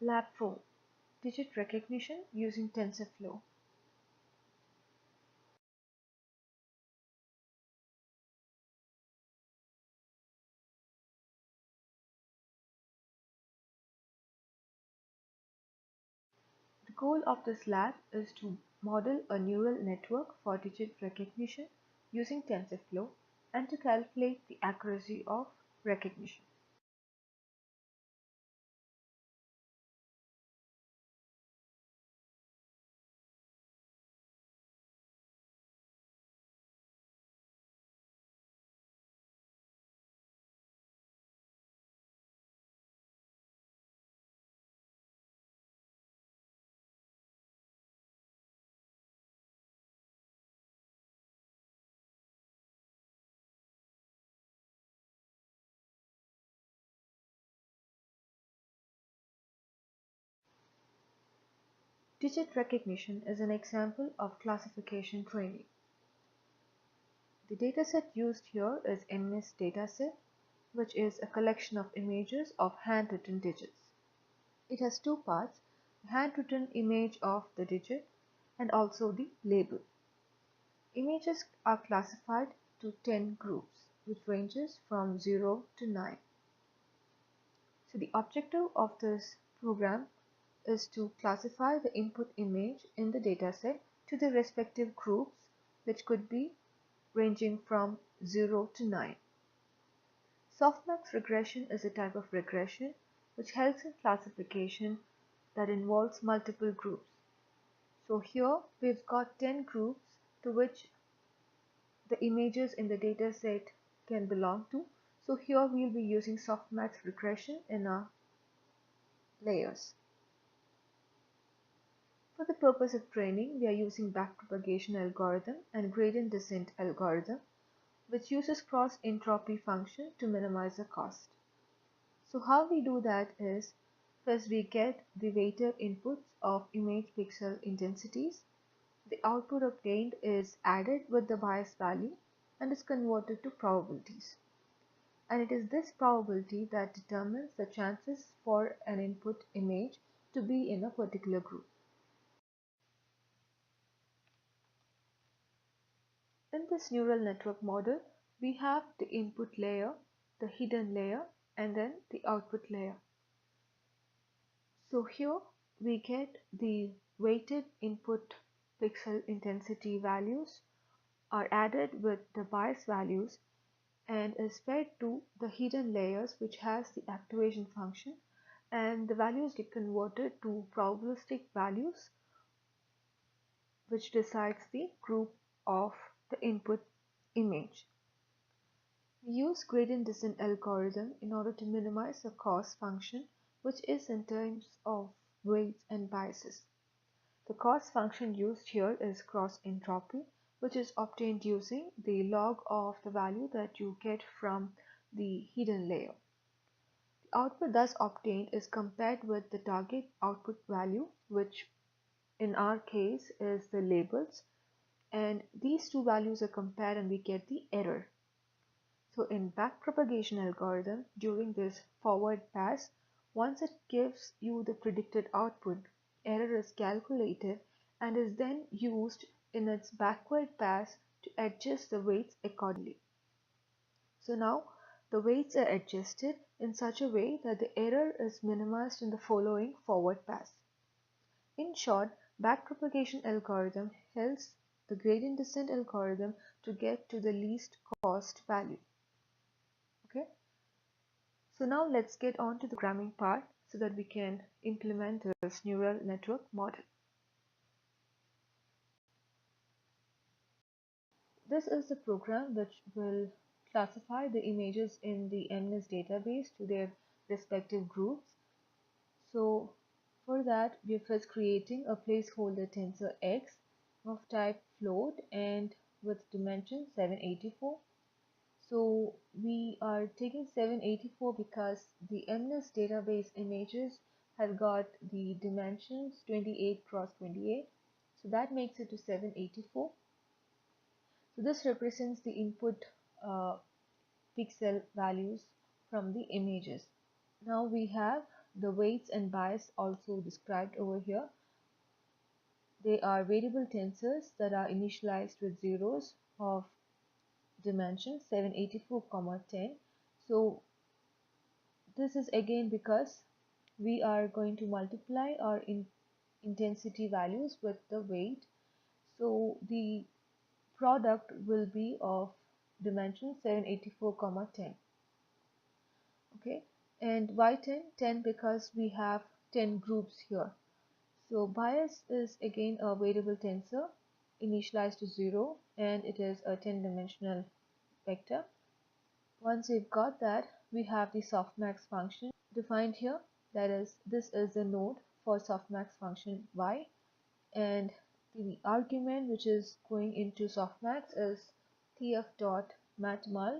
Lab 4. Digit recognition using TensorFlow. The goal of this lab is to model a neural network for digit recognition using TensorFlow and to calculate the accuracy of recognition. Digit recognition is an example of classification training. The dataset used here is MNIST dataset, which is a collection of images of handwritten digits. It has two parts, the handwritten image of the digit and also the label. Images are classified to 10 groups, which ranges from 0 to 9. So the objective of this program is to classify the input image in the dataset to the respective groups, which could be ranging from 0 to 9. Softmax regression is a type of regression which helps in classification that involves multiple groups. So here we've got 10 groups to which the images in the dataset can belong to. So here we'll be using softmax regression in our layers. For the purpose of training, we are using backpropagation algorithm and gradient descent algorithm, which uses cross entropy function to minimize the cost. So how we do that is, first we get the weighted inputs of image pixel intensities. The output obtained is added with the bias value and is converted to probabilities. And it is this probability that determines the chances for an input image to be in a particular group. In this neural network model, we have the input layer, the hidden layer, and then the output layer. So here we get the weighted input pixel intensity values are added with the bias values and is fed to the hidden layers, which has the activation function, and the values get converted to probabilistic values, which decides the group of the input image. We use gradient descent algorithm in order to minimize the cost function, which is in terms of weights and biases. The cost function used here is cross entropy, which is obtained using the log of the value that you get from the hidden layer. The output thus obtained is compared with the target output value, which in our case is the labels, and these two values are compared and we get the error. So in backpropagation algorithm, during this forward pass, once it gives you the predicted output, error is calculated and is then used in its backward pass to adjust the weights accordingly. So now the weights are adjusted in such a way that the error is minimized in the following forward pass. In short, backpropagation algorithm helps the gradient descent algorithm to get to the least cost value. Okay. So now let's get on to the programming part so that we can implement this neural network model. This is the program which will classify the images in the MNIST database to their respective groups. So for that, we are first creating a placeholder tensor x of type float and with dimension 784. So we are taking 784 because the MNIST database images have got the dimensions 28 cross 28. So that makes it to 784. So this represents the input pixel values from the images. Now we have the weights and bias also described over here. They are variable tensors that are initialized with zeros of dimension 784, 10. So this is again because we are going to multiply our intensity values with the weight. So the product will be of dimension 784, 10. Okay, and why 10? 10 because we have 10 groups here. So bias is again a variable tensor initialized to 0, and it is a 10-dimensional vector. Once we've got that, we have the softmax function defined here. That is, this is the node for softmax function y, and the argument which is going into softmax is tf dot matmul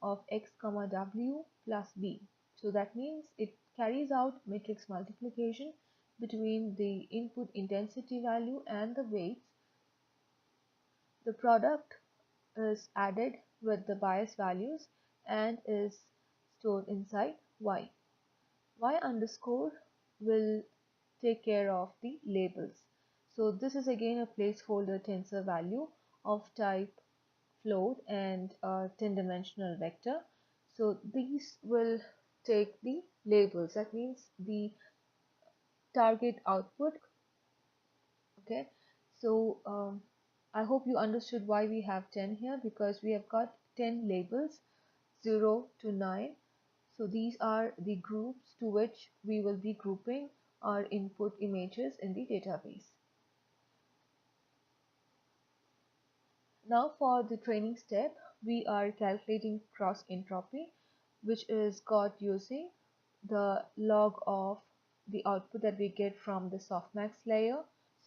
of x comma w plus b. So that means it carries out matrix multiplication between the input intensity value and the weights. The product is added with the bias values and is stored inside y. Y underscore will take care of the labels. So this is again a placeholder tensor value of type float and a 10-dimensional vector. So these will take the labels. That means the target output. Okay. So I hope you understood why we have 10 here, because we have got 10 labels 0 to 9. So these are the groups to which we will be grouping our input images in the database. Now for the training step, we are calculating cross entropy, which is got using the log of the output that we get from the softmax layer.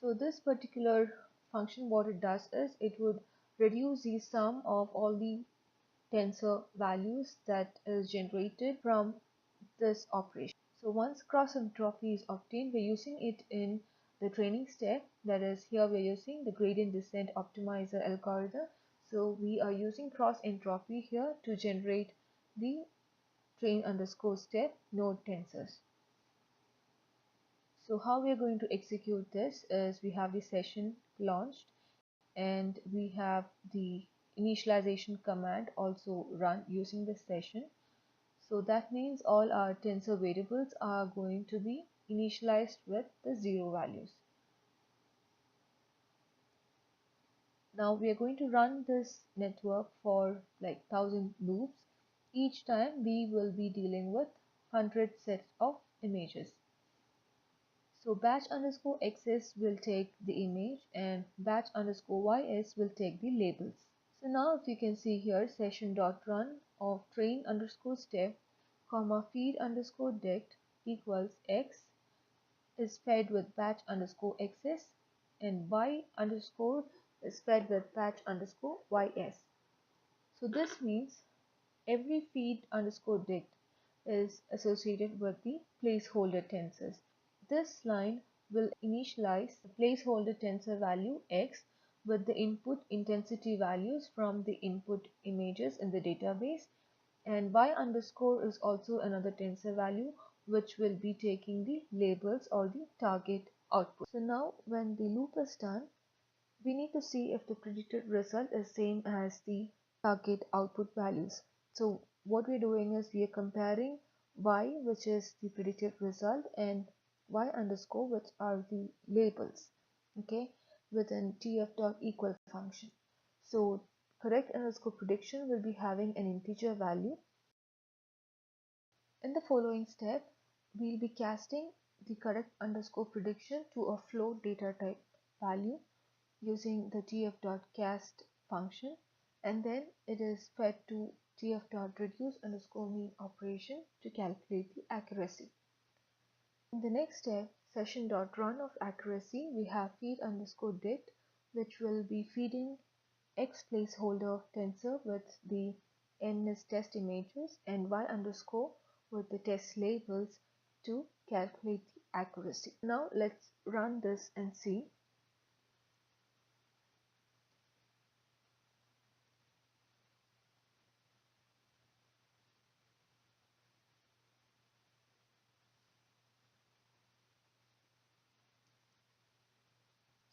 So this particular function, what it does is it would reduce the sum of all the tensor values that is generated from this operation. So once cross entropy is obtained, we're using it in the training step. That is, here we're using the gradient descent optimizer algorithm. So we are using cross entropy here to generate the train underscore step node tensors. So how we are going to execute this is we have the session launched and we have the initialization command also run using the session. So that means all our tensor variables are going to be initialized with the 0 values. Now we are going to run this network for like 1000 loops. Each time we will be dealing with 100 sets of images. So batch underscore xs will take the image and batch underscore ys will take the labels. So now if you can see here, session.run of train underscore step comma feed underscore dict equals x is fed with batch underscore xs and y underscore is fed with batch underscore ys. So this means every feed underscore dict is associated with the placeholder tensors. This line will initialize the placeholder tensor value x with the input intensity values from the input images in the database, and y underscore is also another tensor value which will be taking the labels or the target output. So now when the loop is done, we need to see if the predicted result is same as the target output values. So what we're doing is we are comparing y, which is the predicted result, and y underscore, which are the labels, okay, within tf.equal function. So correct underscore prediction will be having an integer value. In the following step, we'll be casting the correct underscore prediction to a float data type value using the tf.cast function, and then it is fed to tf.reduce underscore mean operation to calculate the accuracy. In the next step, session.run of accuracy, we have feed underscore dict, which will be feeding x placeholder tensor with the n is test images and y underscore with the test labels to calculate the accuracy. Now let's run this and see.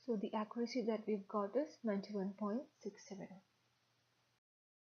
So the accuracy that we've got is 91.67.